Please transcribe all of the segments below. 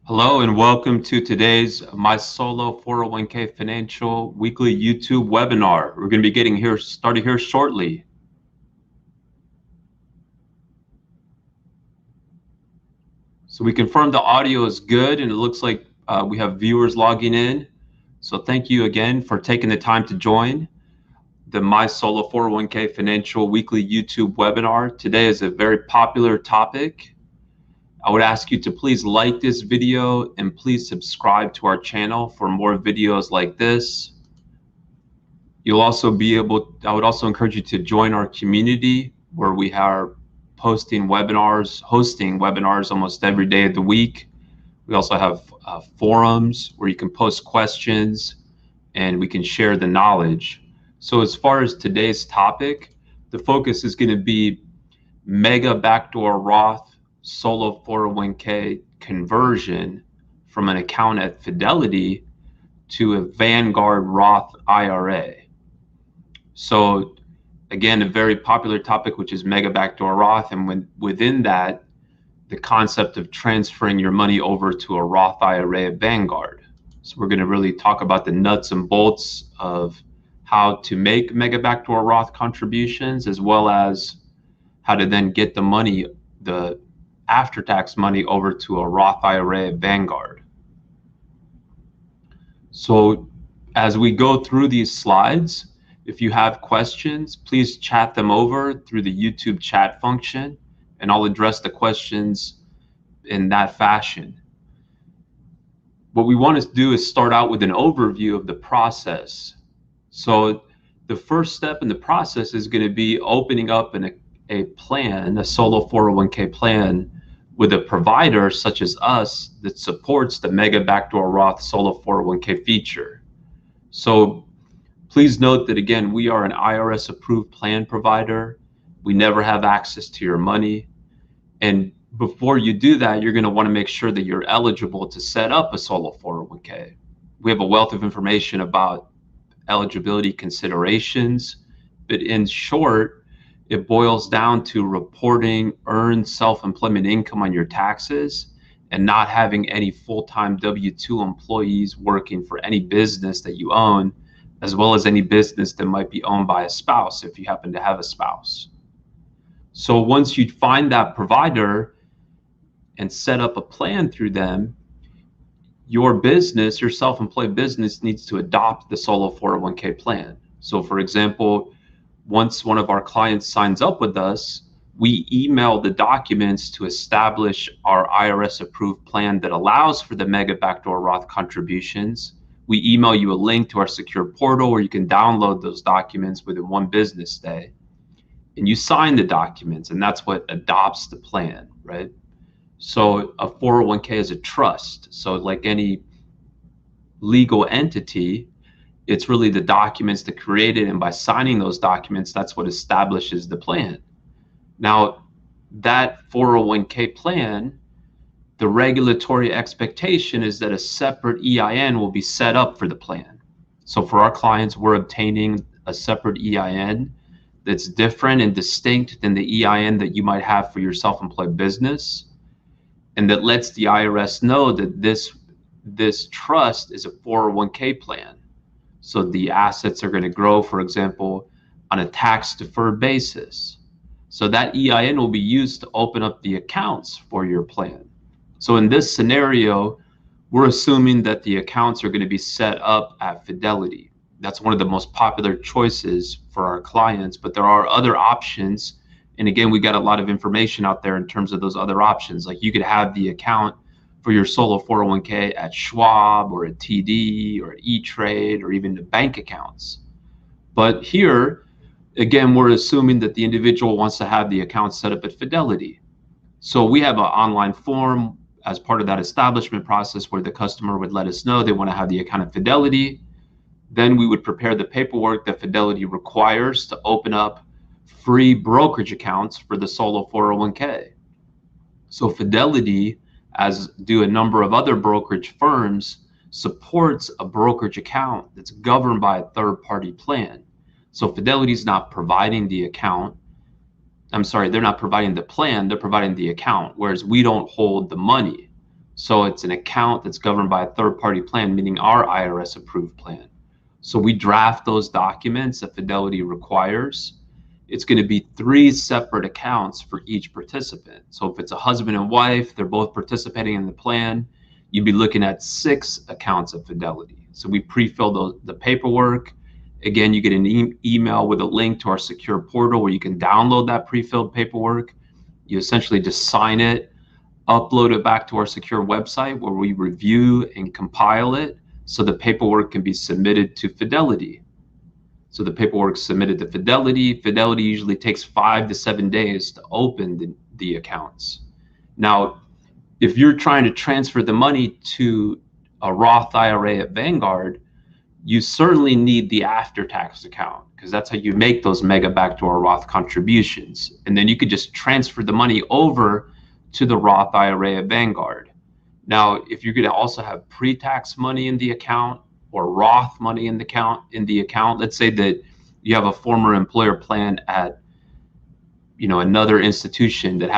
Hello and welcome to today's My Solo 401k Financial Weekly YouTube webinar. We're going to be started here shortly. So we confirmed the audio is good and it looks like we have viewers logging in. So thank you again for taking the time to join the My Solo 401k Financial Weekly YouTube webinar. Today is a very popular topic. I would ask you to please like this video and please subscribe to our channel for more videos like this. You'll also I would also encourage you to join our community where we are hosting webinars almost every day of the week. We also have forums where you can post questions and we can share the knowledge. So as far as today's topic, the focus is going to be Mega Backdoor Roth Solo 401k conversion from an account at Fidelity to a Vanguard Roth IRA. So again, a very popular topic, which is Mega Backdoor Roth, and within that, the concept of transferring your money over to a Roth IRA at Vanguard. So we're going to really talk about the nuts and bolts of how to make Mega Backdoor Roth contributions, as well as how to then get the money, the after-tax money, over to a Roth IRA at Vanguard. So as we go through these slides, if you have questions, please chat them over through the YouTube chat function, and I'll address the questions in that fashion. What we want to do is start out with an overview of the process. So the first step in the process is going to be opening up a plan, a solo 401k plan, with a provider such as us that supports the Mega Backdoor Roth Solo 401k feature. So please note that, again, we are an IRS approved plan provider. We never have access to your money. And before you do that, you're going to want to make sure that you're eligible to set up a solo 401k. We have a wealth of information about eligibility considerations, but in short, it boils down to reporting earned self-employment income on your taxes and not having any full-time W-2 employees working for any business that you own, as well as any business that might be owned by a spouse if you happen to have a spouse. So once you find that provider and set up a plan through them, your business, your self-employed business, needs to adopt the solo 401k plan. So for example, once one of our clients signs up with us, we email the documents to establish our IRS approved plan that allows for the Mega Backdoor Roth contributions. We email you a link to our secure portal where you can download those documents within one business day. And you sign the documents, and that's what adopts the plan, right? So a 401k is a trust. So like any legal entity, it's really the documents that create it, and by signing those documents, that's what establishes the plan. Now, that 401k plan, the regulatory expectation is that a separate EIN will be set up for the plan. So for our clients, we're obtaining a separate EIN that's different and distinct than the EIN that you might have for your self-employed business, and that lets the IRS know that this trust is a 401k plan. So the assets are going to grow, for example, on a tax-deferred basis. So that EIN will be used to open up the accounts for your plan. So in this scenario, we're assuming that the accounts are going to be set up at Fidelity. That's one of the most popular choices for our clients, but there are other options. And again, we got a lot of information out there in terms of those other options. Like you could have the account for your solo 401k at Schwab or at TD or at E-Trade or even the bank accounts. But here, again, we're assuming that the individual wants to have the account set up at Fidelity. So we have an online form as part of that establishment process where the customer would let us know they want to have the account at Fidelity. Then we would prepare the paperwork that Fidelity requires to open up free brokerage accounts for the solo 401k. So Fidelity, as do a number of other brokerage firms, supports a brokerage account that's governed by a third-party plan. So Fidelity's not providing the account. I'm sorry, they're not providing the plan, they're providing the account, whereas we don't hold the money. So it's an account that's governed by a third-party plan, meaning our IRS approved plan. So we draft those documents that Fidelity requires. It's going to be 3 separate accounts for each participant. So if it's a husband and wife, they're both participating in the plan, you'd be looking at 6 accounts of Fidelity. So we pre-fill the paperwork. Again, you get an email with a link to our secure portal where you can download that pre-filled paperwork. You essentially just sign it, upload it back to our secure website where we review and compile it so the paperwork can be submitted to Fidelity. So the paperwork is submitted to Fidelity. Fidelity usually takes 5 to 7 days to open the accounts. Now, if you're trying to transfer the money to a Roth IRA at Vanguard, you certainly need the after-tax account because that's how you make those Mega Backdoor Roth contributions. And then you could just transfer the money over to the Roth IRA at Vanguard. Now, if you're going to also have pre-tax money in the account or Roth money in the account, let's say that you have a former employer plan at another institution that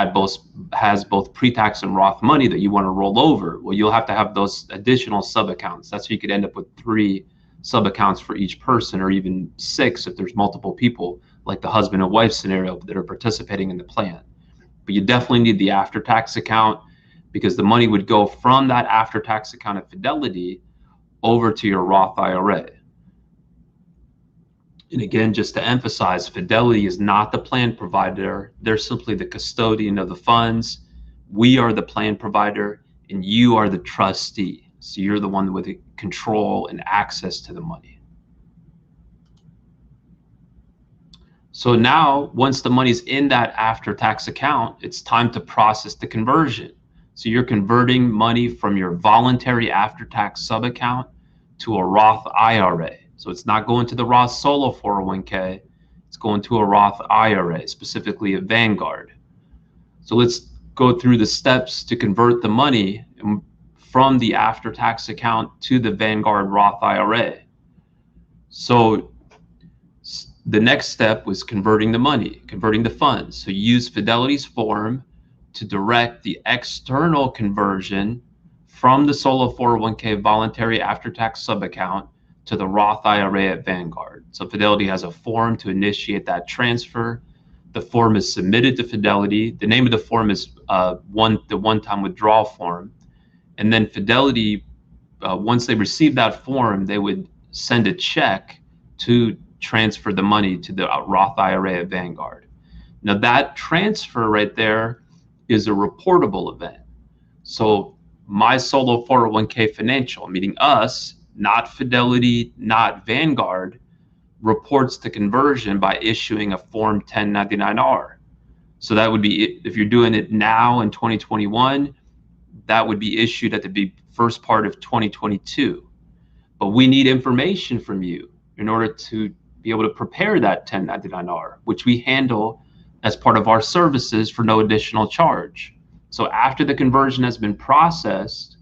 has both pre-tax and Roth money that you want to roll over. Well, you'll have to have those additional sub-accounts. That's how you could end up with 3 sub-accounts for each person, or even 6 if there's multiple people, like the husband and wife scenario that are participating in the plan. But you definitely need the after-tax account because the money would go from that after-tax account at Fidelity over to your Roth IRA. And again, just to emphasize, Fidelity is not the plan provider. They're simply the custodian of the funds. We are the plan provider, and you are the trustee. So you're the one with the control and access to the money. So now, once the money's in that after-tax account, it's time to process the conversion. So you're converting money from your voluntary after-tax sub-account to a Roth IRA. So it's not going to the Roth solo 401k, it's going to a Roth IRA, specifically a Vanguard. So let's go through the steps to convert the money from the after-tax account to the Vanguard Roth IRA. So the next step was converting the money, converting the funds. So you use Fidelity's form to direct the external conversion from the solo 401k voluntary after-tax sub-account to the Roth IRA at Vanguard. So Fidelity has a form to initiate that transfer. The form is submitted to Fidelity. The name of the form is the one-time withdrawal form. And then Fidelity, once they receive that form, they would send a check to transfer the money to the Roth IRA at Vanguard. Now that transfer right there is a reportable event. So my solo 401k financial, meaning us, not Fidelity, not Vanguard, reports the conversion by issuing a Form 1099-R. So that would be, if you're doing it now in 2021, that would be issued at the first part of 2022. But we need information from you in order to be able to prepare that 1099-R, which we handle as part of our services for no additional charge. So after the conversion has been processed,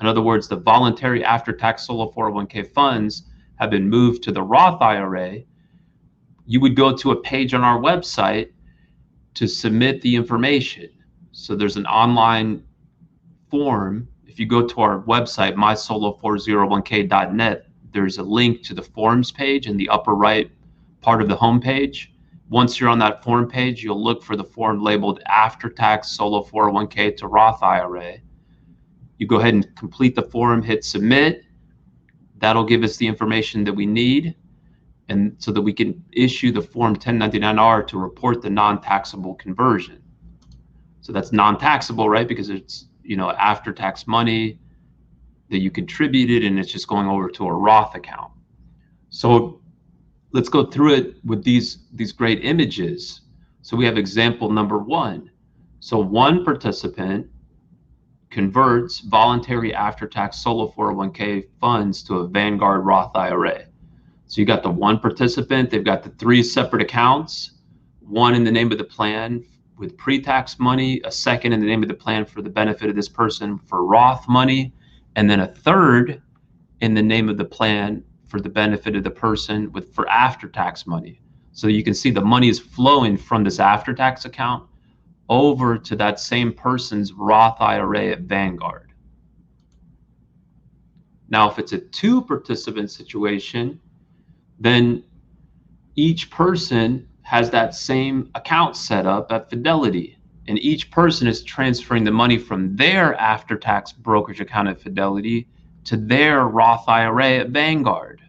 in other words, the voluntary after-tax solo 401k funds have been moved to the Roth IRA, you would go to a page on our website to submit the information. So there's an online form. If you go to our website, mysolo401k.net, there's a link to the forms page in the upper right part of the home page. Once you're on that form page, you'll look for the form labeled after-tax solo 401k to Roth IRA. You go ahead and complete the form, hit submit. That'll give us the information that we need, and so that we can issue the Form 1099-R to report the non-taxable conversion. So that's non-taxable, right? Because it's after-tax money that you contributed, and it's just going over to a Roth account. So let's go through it with these great images. So we have example number 1. So one participant converts voluntary after-tax solo 401k funds to a Vanguard Roth IRA. So you got the one participant, they've got the 3 separate accounts, one in the name of the plan with pre-tax money, a second in the name of the plan for the benefit of this person for Roth money, and then a third in the name of the plan for the benefit of the person for after-tax money. So you can see the money is flowing from this after-tax account over to that same person's Roth IRA at Vanguard. Now, if it's a two-participant situation, then each person has that same account set up at Fidelity, and each person is transferring the money from their after-tax brokerage account at Fidelity to their Roth IRA at Vanguard.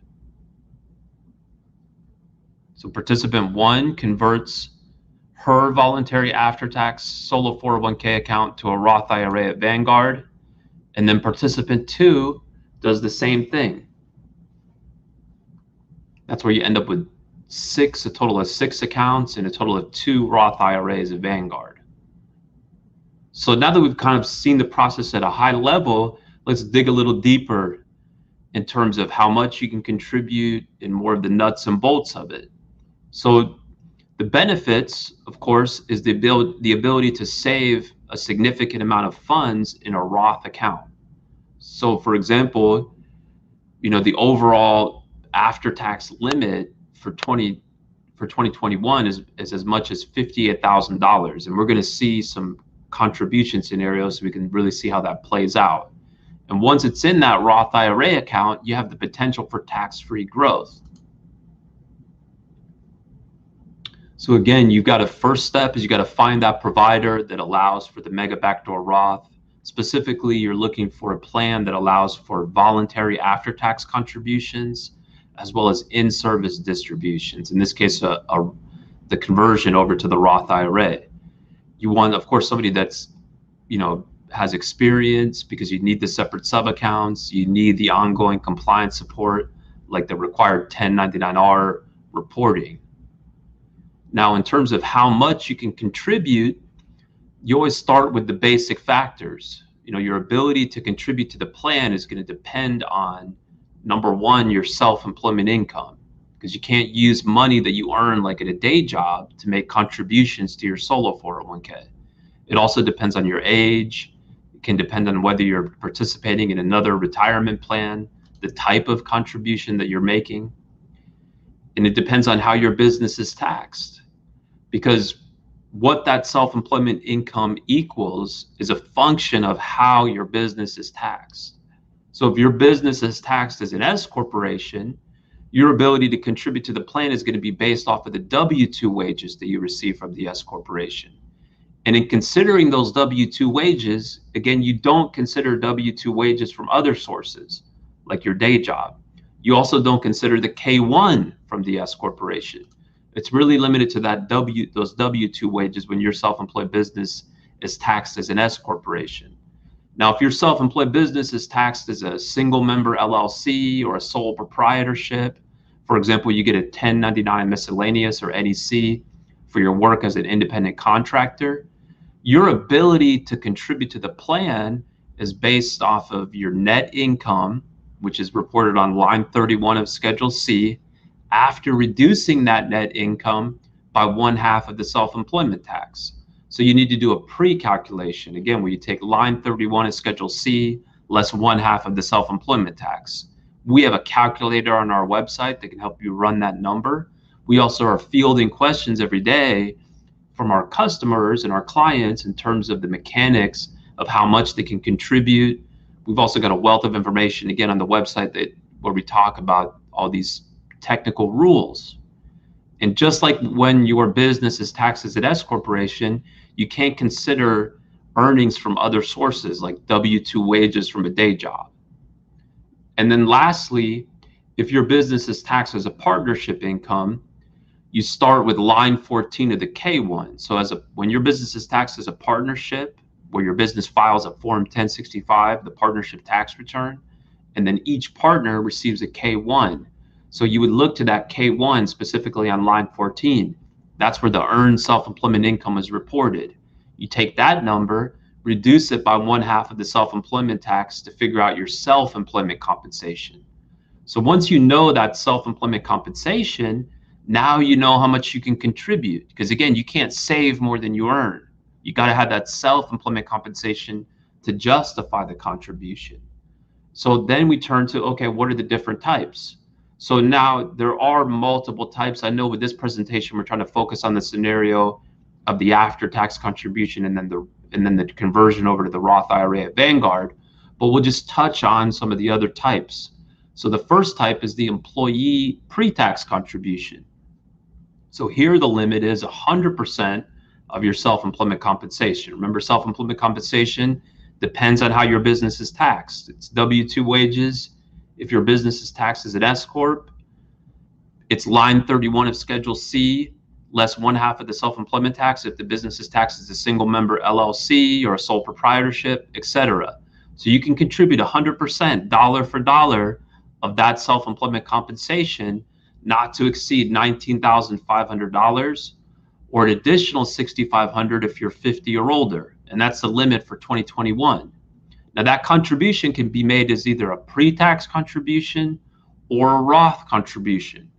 So participant 1 converts her voluntary after-tax solo 401k account to a Roth IRA at Vanguard, and then participant 2 does the same thing. That's where you end up with a total of 6 accounts and a total of 2 Roth IRAs at Vanguard. So now that we've kind of seen the process at a high level, let's dig a little deeper in terms of how much you can contribute and more of the nuts and bolts of it. So the benefits, of course, is the ability to save a significant amount of funds in a Roth account. So for example, the overall after-tax limit for 2021 is as much as $58,000, and we're going to see some contribution scenarios so we can really see how that plays out. And once it's in that Roth IRA account, you have the potential for tax-free growth. So again, you've got a first step is you got to find that provider that allows for the Mega Backdoor Roth. Specifically, you're looking for a plan that allows for voluntary after-tax contributions as well as in-service distributions. In this case, the conversion over to the Roth IRA. You want, of course, somebody that's, has experience, because you need the separate sub-accounts. You need the ongoing compliance support, like the required 1099-R reporting. Now, in terms of how much you can contribute, you always start with the basic factors. Your ability to contribute to the plan is going to depend on, number one, your self-employment income, because you can't use money that you earn like at a day job to make contributions to your solo 401k. It also depends on your age. It can depend on whether you're participating in another retirement plan, the type of contribution that you're making. And it depends on how your business is taxed, because what that self-employment income equals is a function of how your business is taxed. So if your business is taxed as an S corporation, your ability to contribute to the plan is going to be based off of the W-2 wages that you receive from the S corporation. And in considering those W-2 wages, again, you don't consider W-2 wages from other sources, like your day job. You also don't consider the K-1 from the S corporation. It's really limited to those W-2 wages when your self-employed business is taxed as an S corporation. Now, if your self-employed business is taxed as a single member LLC or a sole proprietorship, for example, you get a 1099 miscellaneous or NEC for your work as an independent contractor, your ability to contribute to the plan is based off of your net income, which is reported on line 31 of Schedule C, after reducing that net income by 1/2 of the self-employment tax. So you need to do a pre-calculation, again, where you take line 31 of Schedule C less 1/2 of the self-employment tax. We have a calculator on our website that can help you run that number. We also are fielding questions every day from our customers and our clients in terms of the mechanics of how much they can contribute. We've also got a wealth of information, again, on the website where we talk about all these technical rules. And just like when your business is taxed as an S corporation, you can't consider earnings from other sources like W-2 wages from a day job. And then lastly, if your business is taxed as a partnership income, you start with line 14 of the K-1. So when your business is taxed as a partnership, where your business files a Form 1065, the partnership tax return, and then each partner receives a K-1. So you would look to that K-1 specifically on line 14. That's where the earned self-employment income is reported. You take that number, reduce it by 1/2 of the self-employment tax to figure out your self-employment compensation. So once you know that self-employment compensation, now you know how much you can contribute. Because again, you can't save more than you earn. You got to have that self-employment compensation to justify the contribution. So then we turn to, okay, what are the different types? So now there are multiple types. I know with this presentation, we're trying to focus on the scenario of the after-tax contribution and then the conversion over to the Roth IRA at Vanguard. but we'll just touch on some of the other types. So the first type is the employee pre-tax contribution. So here the limit is 100% of your self-employment compensation. Remember, self-employment compensation depends on how your business is taxed. It's W-2 wages. If your business is taxed as an S Corp, it's line 31 of Schedule C, less 1/2 of the self-employment tax if the business is taxed as a single member LLC or a sole proprietorship, etc. So you can contribute 100% dollar for dollar of that self-employment compensation not to exceed $19,500 or an additional $6,500 if you're 50 or older. And that's the limit for 2021. Now that contribution can be made as either a pre-tax contribution or a Roth contribution.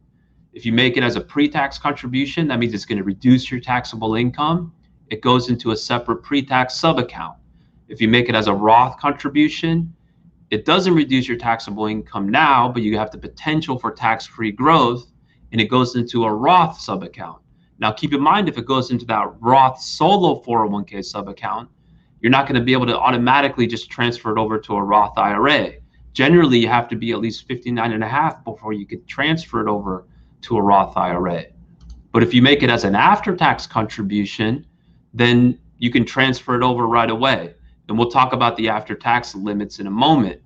If you make it as a pre-tax contribution, that means it's going to reduce your taxable income. It goes into a separate pre-tax sub-account. If you make it as a Roth contribution, it doesn't reduce your taxable income now, but you have the potential for tax-free growth, and it goes into a Roth sub-account. Now, keep in mind, if it goes into that Roth solo 401k sub-account, you're not going to be able to automatically just transfer it over to a Roth IRA. Generally, you have to be at least 59.5 before you could transfer it over to a Roth IRA. But if you make it as an after-tax contribution, then you can transfer it over right away. And we'll talk about the after-tax limits in a moment.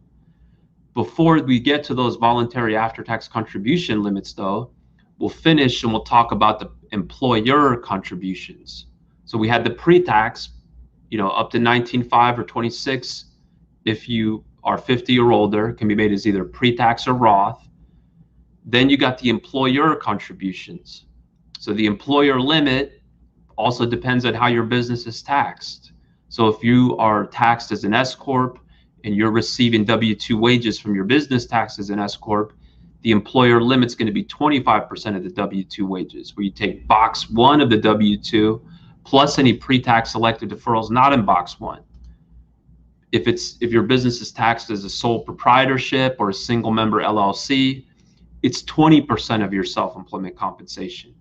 Before we get to those voluntary after-tax contribution limits, though, we'll finish and we'll talk about the employer contributions. So we had the pre-tax, up to 19.5 or 26. If you are 50 or older, can be made as either pre-tax or Roth. Then you got the employer contributions. So the employer limit also depends on how your business is taxed. So if you are taxed as an S Corp and you're receiving W-2 wages from your business tax as an S Corp, the employer limit's going to be 25% of the W-2 wages, where you take box 1 of the W-2 plus any pre-tax selected deferrals not in box 1. If your business is taxed as a sole proprietorship or a single member LLC, it's 20% of your self-employment compensation.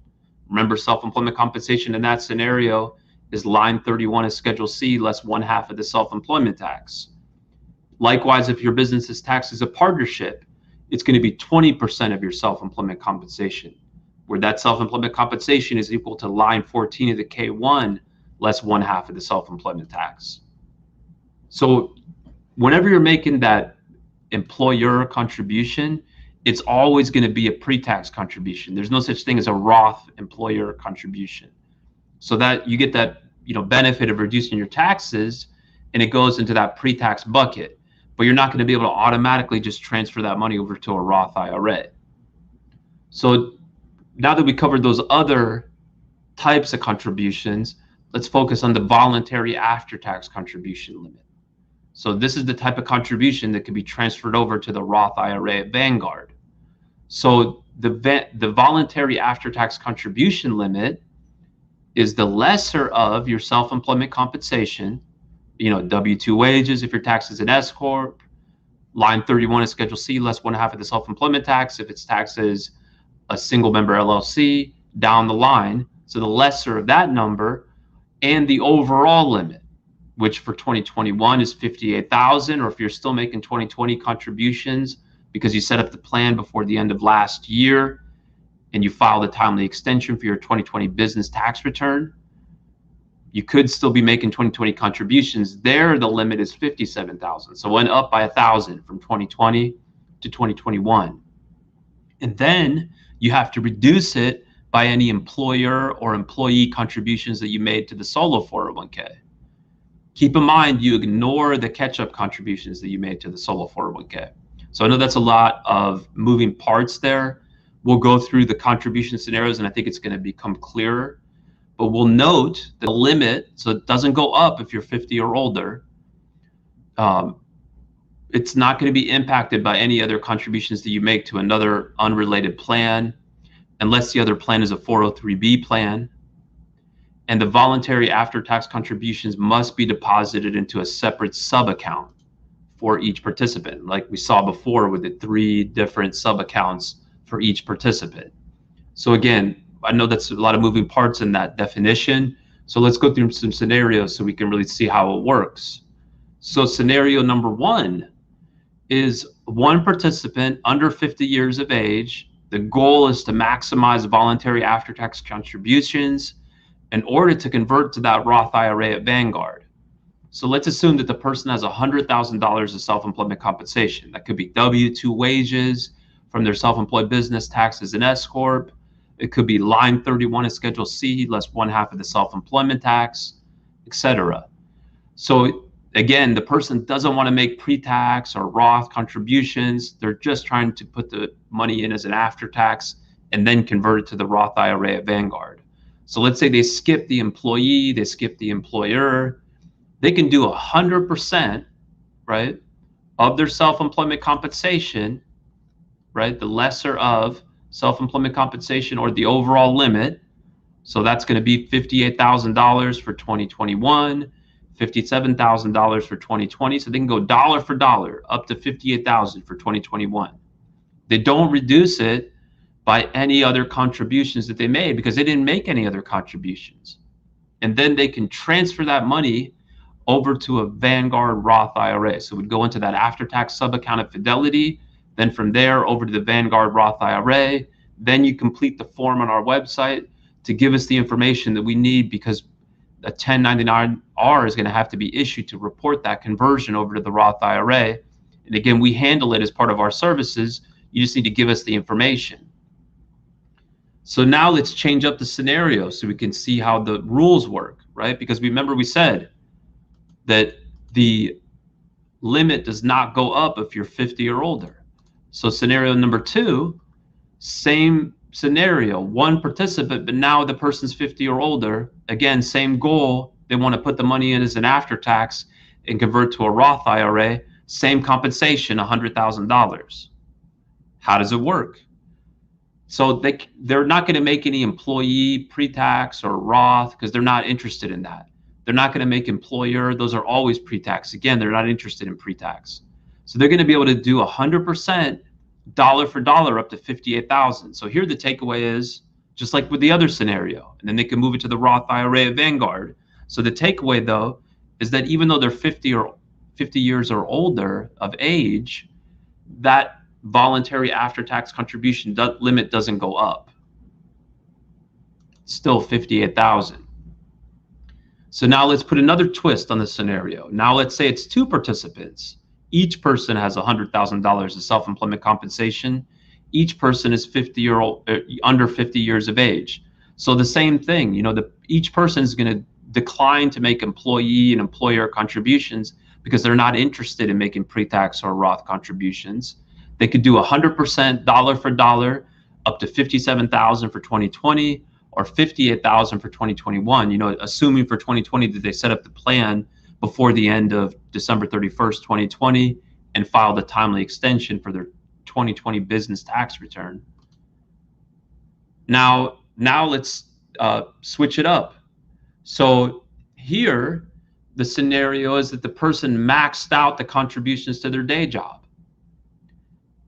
Remember, self-employment compensation in that scenario is line 31 of Schedule C less 1/2 of the self-employment tax. Likewise, if your business is taxed as a partnership, it's going to be 20% of your self-employment compensation, where that self-employment compensation is equal to line 14 of the K1 less 1/2 of the self-employment tax. So whenever you're making that employer contribution, it's always going to be a pre-tax contribution. There's no such thing as a Roth employer contribution. So that you get that benefit of reducing your taxes, and it goes into that pre-tax bucket. But you're not going to be able to automatically just transfer that money over to a Roth IRA. So now that we covered those other types of contributions, let's focus on the voluntary after-tax contribution limit. So this is the type of contribution that can be transferred over to the Roth IRA at Vanguard. So the voluntary after-tax contribution limit is the lesser of your self-employment compensation, W-2 wages if you're taxed as an S Corp, line 31 of Schedule C less 1/2 of the self-employment tax if it's taxed as a single member LLC, down the line. So the lesser of that number, and the overall limit, which for 2021 is 58,000, or if you're still making 2020 contributions because you set up the plan before the end of last year and you filed a timely extension for your 2020 business tax return, you could still be making 2020 contributions. There, the limit is 57,000. So it went up by 1,000 from 2020 to 2021. And then you have to reduce it by any employer or employee contributions that you made to the solo 401k. Keep in mind, you ignore the catch-up contributions that you made to the solo 401k. So I know that's a lot of moving parts there. We'll go through the contribution scenarios, and I think it's going to become clearer. But we'll note the limit, so it doesn't go up if you're 50 or older. It's not going to be impacted by any other contributions that you make to another unrelated plan, unless the other plan is a 403B plan. And the voluntary after-tax contributions must be deposited into a separate sub-account for each participant, like we saw before with the 3 different sub-accounts for each participant. So again, I know that's a lot of moving parts in that definition. So let's go through some scenarios so we can really see how it works. So scenario number one is one participant under 50 years of age. The goal is to maximize voluntary after-tax contributions in order to convert to that Roth IRA at Vanguard. So let's assume that the person has $100,000 of self-employment compensation. That could be W-2 wages from their self-employed business, taxes and S-corp. It could be line 31 of Schedule C, less 1/2 of the self-employment tax, etc. So again, the person doesn't want to make pre-tax or Roth contributions. They're just trying to put the money in as an after-tax and then convert it to the Roth IRA at Vanguard. So let's say they skip the employee, they skip the employer. They can do 100%, right, of their self-employment compensation, right, the lesser of self-employment compensation or the overall limit. So that's going to be $58,000 for 2021, $57,000 for 2020. So they can go dollar for dollar up to $58,000 for 2021. They don't reduce it by any other contributions that they made because they didn't make any other contributions. And then they can transfer that money over to a Vanguard Roth IRA. So we'd go into that after-tax sub-account at Fidelity, then from there over to the Vanguard Roth IRA. Then you complete the form on our website to give us the information that we need, because a 1099-R is going to have to be issued to report that conversion over to the Roth IRA. And again, we handle it as part of our services. You just need to give us the information. So now let's change up the scenario so we can see how the rules work, right? Because remember we said that the limit does not go up if you're 50 or older. So scenario number two, same scenario, one participant, but now the person's 50 or older. Again, same goal. They want to put the money in as an after-tax and convert to a Roth IRA. Same compensation, $100,000. How does it work? So they're not going to make any employee pre-tax or Roth because they're not interested in that. They're not going to make employer. Those are always pre-tax. Again, they're not interested in pre-tax. So they're going to be able to do 100% dollar for dollar up to $58,000. So here the takeaway is just like with the other scenario, and then they can move it to the Roth IRA at Vanguard. So the takeaway though is that even though they're 50 years or older of age, that voluntary after-tax contribution limit doesn't go up. It's still $58,000. So now let's put another twist on the scenario. Now let's say it's two participants. Each person has $100,000 of self-employment compensation. Each person is under 50 years of age. So the same thing, each person is going to decline to make employee and employer contributions because they're not interested in making pre-tax or Roth contributions. They could do 100% dollar for dollar up to $57,000 for 2020 or $58,000 for 2021. Assuming for 2020 that they set up the plan before the end of December 31st, 2020, and filed a timely extension for their 2020 business tax return. Now let's switch it up. So here, the scenario is that the person maxed out the contributions to their day job.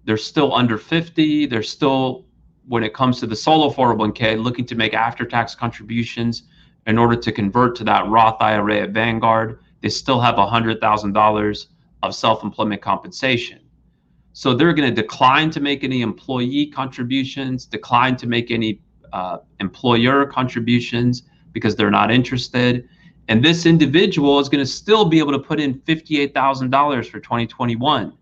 They're still under 50. They're still, when it comes to the solo 401k, looking to make after-tax contributions in order to convert to that Roth IRA at Vanguard. They still have $100,000 of self-employment compensation. So they're going to decline to make any employee contributions, decline to make any employer contributions because they're not interested. And this individual is going to still be able to put in $58,000 for 2021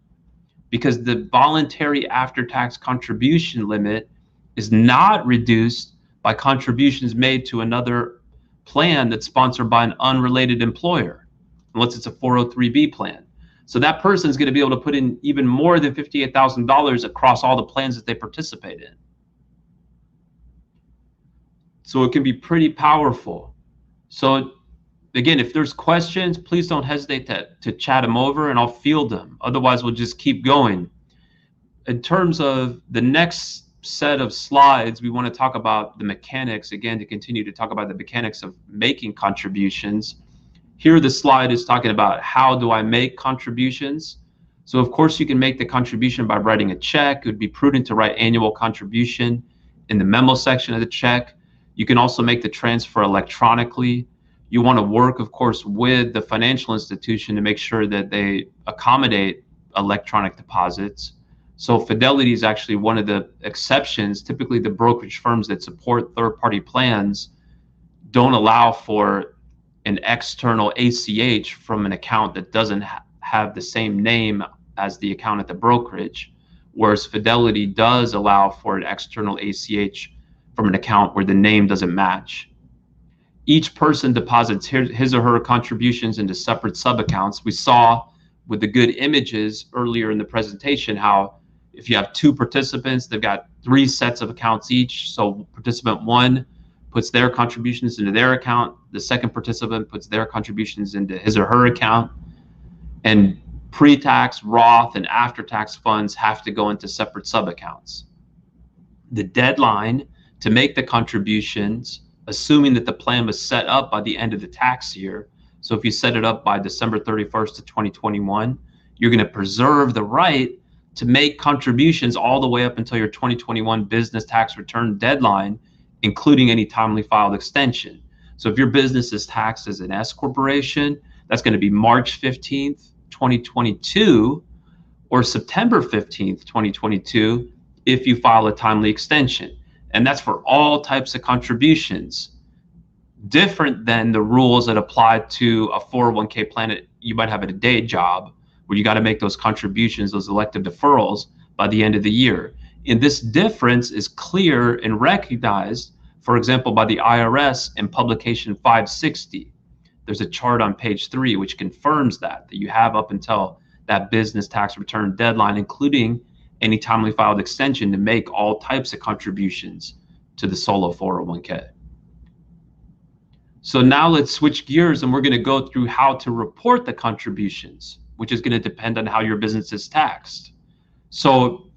because the voluntary after-tax contribution limit is not reduced by contributions made to another plan that's sponsored by an unrelated employer, unless it's a 403B plan. So that person is going to be able to put in even more than $58,000 across all the plans that they participate in. So it can be pretty powerful. So again, if there's questions, please don't hesitate to chat them over and I'll field them. Otherwise, we'll just keep going. In terms of the next set of slides, we want to talk about the mechanics, again, to continue to talk about the mechanics of making contributions. Here, the slide is talking about how do I make contributions. So of course, you can make the contribution by writing a check. It would be prudent to write annual contribution in the memo section of the check. You can also make the transfer electronically. You want to work, of course, with the financial institution to make sure that they accommodate electronic deposits. So Fidelity is actually one of the exceptions. Typically, the brokerage firms that support third-party plans don't allow for an external ACH from an account that doesn't have the same name as the account at the brokerage, whereas Fidelity does allow for an external ACH from an account where the name doesn't match. Each person deposits his or her contributions into separate sub-accounts. We saw with the good images earlier in the presentation how if you have two participants, they've got 3 sets of accounts each. So participant 1 puts their contributions into their account. The second participant puts their contributions into his or her account. And pre-tax, Roth, and after-tax funds have to go into separate sub-accounts. The deadline to make the contributions, assuming that the plan was set up by the end of the tax year, so if you set it up by December 31st of 2021, you're going to preserve the right to make contributions all the way up until your 2021 business tax return deadline, including any timely filed extension. So if your business is taxed as an S corporation, that's going to be March 15th, 2022, or September 15th, 2022, if you file a timely extension. And that's for all types of contributions, different than the rules that apply to a 401k plan that you might have at a day job, where you got to make those contributions, those elective deferrals, by the end of the year. And this difference is clear and recognized, for example, by the IRS in publication 560. There's a chart on page 3 which confirms that you have up until that business tax return deadline, including any timely filed extension, to make all types of contributions to the solo 401k. So now let's switch gears and we're going to go through how to report the contributions, which is going to depend on how your business is taxed. So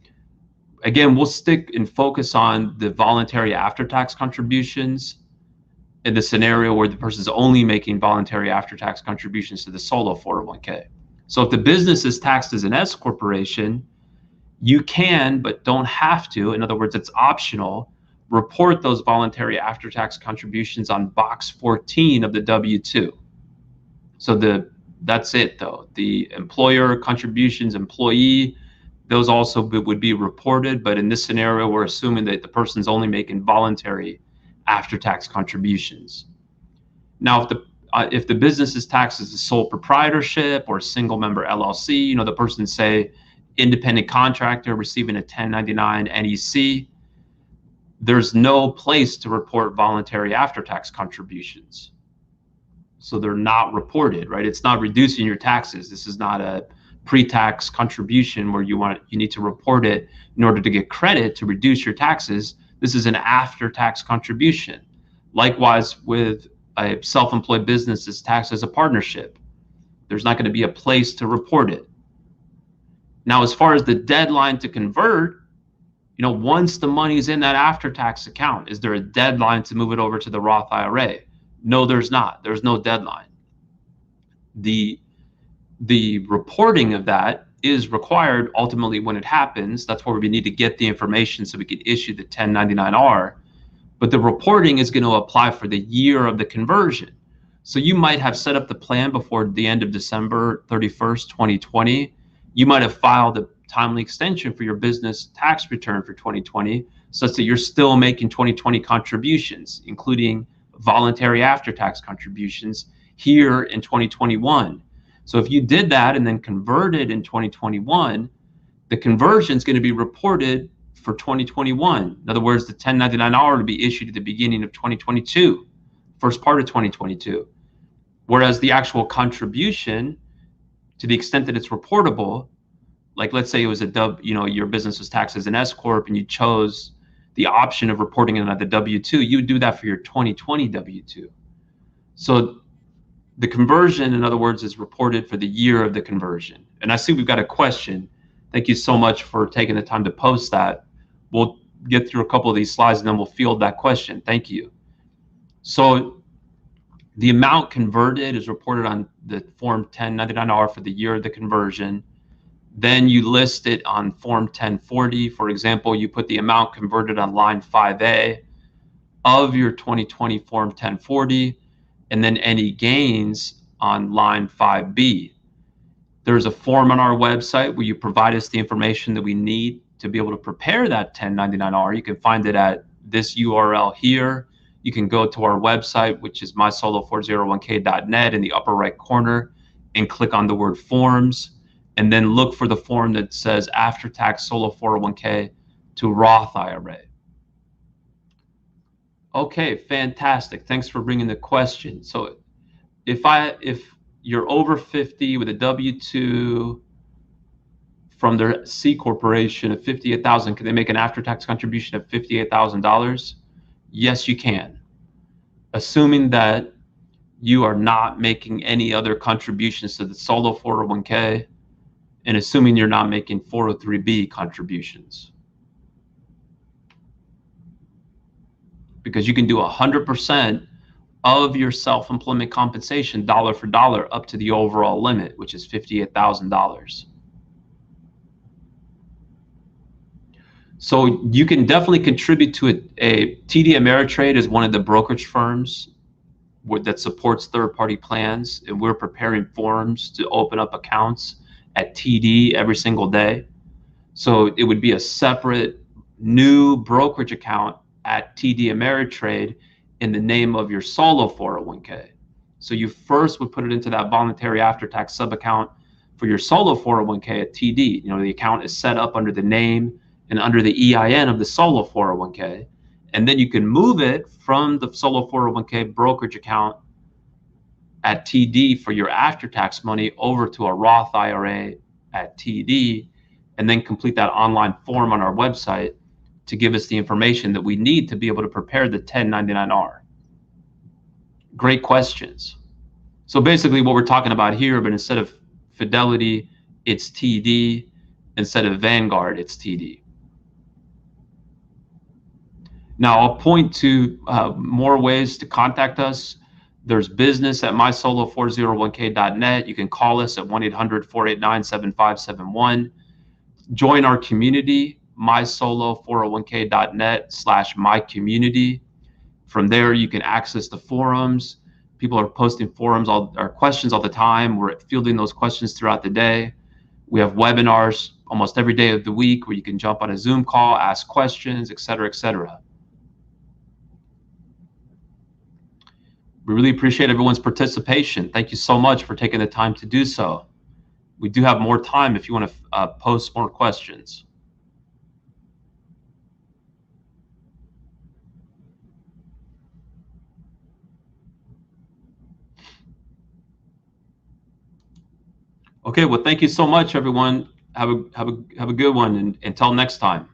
again, we'll stick and focus on the voluntary after-tax contributions in the scenario where the person's only making voluntary after-tax contributions to the solo 401k. So if the business is taxed as an S corporation, you can, but don't have to, in other words, it's optional, report those voluntary after-tax contributions on box 14 of the W-2. So that's it though. The employer contributions, employee, those also would be reported, but in this scenario, we're assuming that the person's only making voluntary after-tax contributions. Now, if the business is taxed as a sole proprietorship or single member LLC, the person, say, independent contractor receiving a 1099 NEC, there's no place to report voluntary after-tax contributions. So they're not reported, right? It's not reducing your taxes. This is not a pre-tax contribution where you need to report it in order to get credit to reduce your taxes. This is an after-tax contribution. Likewise, with a self-employed business that's taxed as a partnership, there's not going to be a place to report it. Now, as far as the deadline to convert, once the money's in that after-tax account, is there a deadline to move it over to the Roth IRA? No, there's not. There's no deadline. The reporting of that is required ultimately when it happens. That's where we need to get the information so we can issue the 1099-R. But the reporting is going to apply for the year of the conversion. So you might have set up the plan before the end of December 31st, 2020. You might have filed a timely extension for your business tax return for 2020, such that you're still making 2020 contributions, including voluntary after-tax contributions here in 2021. So if you did that and then converted in 2021, the conversion is going to be reported for 2021. In other words, the 1099-R to be issued at the beginning of 2022, first part of 2022. Whereas the actual contribution, to the extent that it's reportable, like let's say it was your business was taxed as an S corp and you chose the option of reporting it on the W-2, you would do that for your 2020 W-2. So the conversion, in other words, is reported for the year of the conversion. And I see we've got a question. Thank you so much for taking the time to post that. We'll get through a couple of these slides and then we'll field that question. Thank you. So the amount converted is reported on the Form 1099-R for the year of the conversion. Then you list it on Form 1040. For example, you put the amount converted on line 5A of your 2020 Form 1040. and then any gains on line 5B. There's a form on our website where you provide us the information that we need to be able to prepare that 1099-R. You can find it at this URL here. You can go to our website, which is mysolo401k.net, in the upper right corner, and click on the word forms, and then look for the form that says after-tax solo 401k to Roth IRA. Okay, fantastic. Thanks for bringing the question. So if you're over 50 with a W-2 from their C corporation of $58,000, can they make an after-tax contribution of $58,000? Yes, you can. Assuming that you are not making any other contributions to the solo 401k, and assuming you're not making 403B contributions. Because you can do 100% of your self-employment compensation dollar for dollar up to the overall limit, which is $58,000. So you can definitely contribute to a TD Ameritrade is one of the brokerage firms that supports third-party plans, and we're preparing forms to open up accounts at TD every single day. So it would be a separate new brokerage account at TD Ameritrade in the name of your solo 401k. So you first would put it into that voluntary after-tax sub-account for your solo 401k at TD. You know, the account is set up under the name and under the EIN of the solo 401k. And then you can move it from the solo 401k brokerage account at TD for your after-tax money over to a Roth IRA at TD, and then complete that online form on our website to give us the information that we need to be able to prepare the 1099-R. Great questions. So basically what we're talking about here, but instead of Fidelity, it's TD. Instead of Vanguard, it's TD. Now I'll point to more ways to contact us. There's business at mysolo401k.net. You can call us at 1-800-489-7571. Join our community, mysolo401k.net/mycommunity. From there, you can access the forums. People are posting forums, or questions all the time. We're fielding those questions throughout the day. We have webinars almost every day of the week where you can jump on a Zoom call, ask questions, et cetera, et cetera. We really appreciate everyone's participation. Thank you so much for taking the time to do so. We do have more time if you want to post more questions. Okay, well, thank you so much, everyone. Have a good one, and until next time.